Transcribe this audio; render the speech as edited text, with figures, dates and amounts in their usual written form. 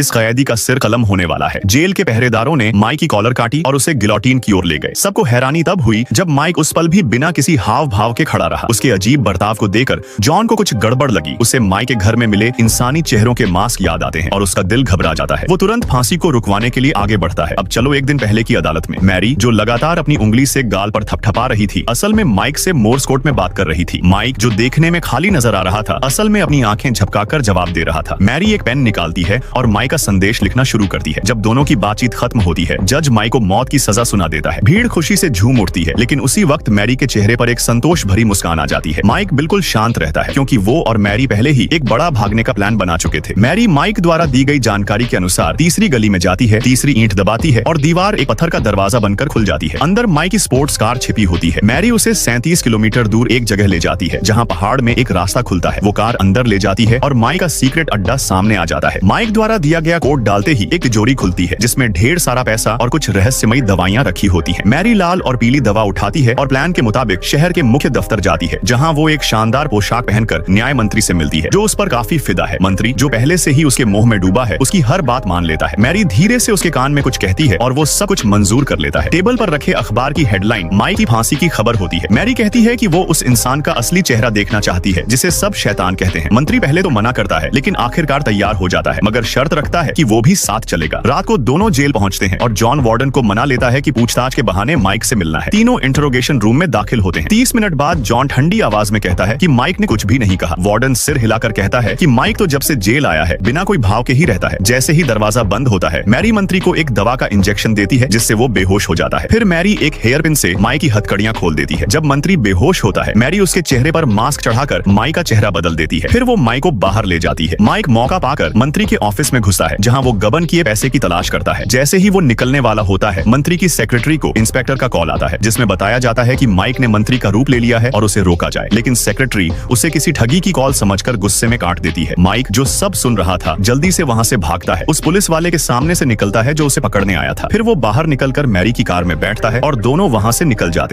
इस कैदी का सिर कलम होने वाला है। जेल के पहरेदारों ने माइक की कॉलर काटी और उसे गिलोटिन की ओर ले गए। सबको हैरानी तब हुई जब माइक उस पल भी बिना किसी हाव भाव के खड़ा रहा। उसके अजीब बर्ताव को देखकर जॉन को कुछ गड़बड़ लगी। उसे माइक के घर में मिले इंसानी चेहरों के मास्क याद आते हैं और उसका दिल घबरा जाता है। वो तुरंत फांसी को रुकवाने के लिए आगे बढ़ता है। अब चलो एक दिन पहले की अदालत में। मैरी जो लगातार अपनी उंगली से गाल पर थपथपा रही थी, असल में माइक से मोर्स कोड में बात कर रही थी। माइक जो देखने में खाली नजर आ रहा था, असल में अपनी आंखें झपकाकर जवाब दे रहा था। मैरी एक पेन निकालती है और माइक का संदेश लिखना शुरू करती है। जब दोनों की बातचीत खत्म होती है, जज माइक को मौत की सजा सुना देता है। भीड़ खुशी से झूम उठती है, लेकिन उसी वक्त मैरी के चेहरे पर एक संतोष भरी मुस्कान आ जाती है। माइक बिल्कुल शांत रहता है, क्योंकि वो और मैरी पहले ही एक बड़ा भागने का प्लान बना चुके थे। मैरी माइक द्वारा दी गई जानकारी के अनुसार तीसरी गली में जाती है, तीसरी ईंट दबाती है और दीवार एक पत्थर का दरवाजा बनकर खुल जाती है। अंदर माइक की स्पोर्ट्स कार छिपी होती है। मैरी उसे 37 किलोमीटर दूर एक जगह ले जाती है, जहाँ पहाड़ में एक रास्ता खुलता है। वो कार अंदर ले जाती है और माइक का सीक्रेट अड्डा सामने आ जाता है। माइक द्वारा दिया गया कोड डालते ही एक तिजोरी खुलती है, जिसमें ढेर सारा पैसा और कुछ रहस्यमयी दवाइयां रखी होती हैं। मैरी लाल और पीली दवा उठाती है और प्लान के मुताबिक शहर के मुख्य दफ्तर जाती है, जहां वो एक शानदार पोशाक पहनकर न्याय मंत्री से मिलती है, जो उस पर काफी फिदा है। मंत्री, जो पहले से ही उसके मोह में डूबा है, उसकी हर बात मान लेता है। मैरी धीरे से उसके कान में कुछ कहती है और वो सब कुछ मंजूर कर लेता है। टेबल पर रखे अखबार की हेडलाइन माइक की फांसी की खबर होती है। मैरी कहती है कि वो उस इंसान का असली चेहरा देखना चाहती है, जिसे सब शैतान कहते हैं। मंत्री पहले तो मना करता है, लेकिन आखिरकार तैयार हो जाता है, मगर शर्त रखता है कि वो भी साथ चलेगा। रात को दोनों जेल पहुंचते हैं और जॉन वार्डन को मना लेता है कि पूछताछ के बहाने माइक से मिलना है। तीनों इंटरोगेशन रूम में दाखिल होते हैं। 30 मिनट बाद जॉन ठंडी आवाज में कहता है कि माइक ने कुछ भी नहीं कहा। वार्डन सिर हिलाकर कहता है कि माइक तो जब से जेल आया है बिना कोई भाव के ही रहता है। जैसे ही दरवाजा बंद होता है, मैरी मंत्री को एक दवा का इंजेक्शन देती है, जिससे वो बेहोश हो जाता है। फिर मैरी एक हेयर पिन से माइक की हथकड़ियां खोल देती है। जब मंत्री बेहोश होता है, मैरी उसके चेहरे पर मास्क चढ़ाकर माइक का चेहरा बदल देती है। फिर वो माइक को बाहर ले जाती है। माइक मौका पाकर मंत्री के ऑफिस में घुसता है, जहां वो गबन किए पैसे की तलाश करता है। जैसे ही वो निकलने वाला होता है, मंत्री की सेक्रेटरी को इंस्पेक्टर का कॉल आता है, जिसमें बताया जाता है कि माइक ने मंत्री का रूप ले लिया है और उसे रोका जाए। लेकिन सेक्रेटरी उसे किसी ठगी की कॉल समझकर गुस्से में काट देती है। माइक, जो सब सुन रहा था, जल्दी से वहां से भागता है। उस पुलिस वाले के सामने से निकलता है जो उसे पकड़ने आया था। फिर वो बाहर निकलकर मैरी की कार में बैठता है और दोनों वहां से निकल जाते हैं।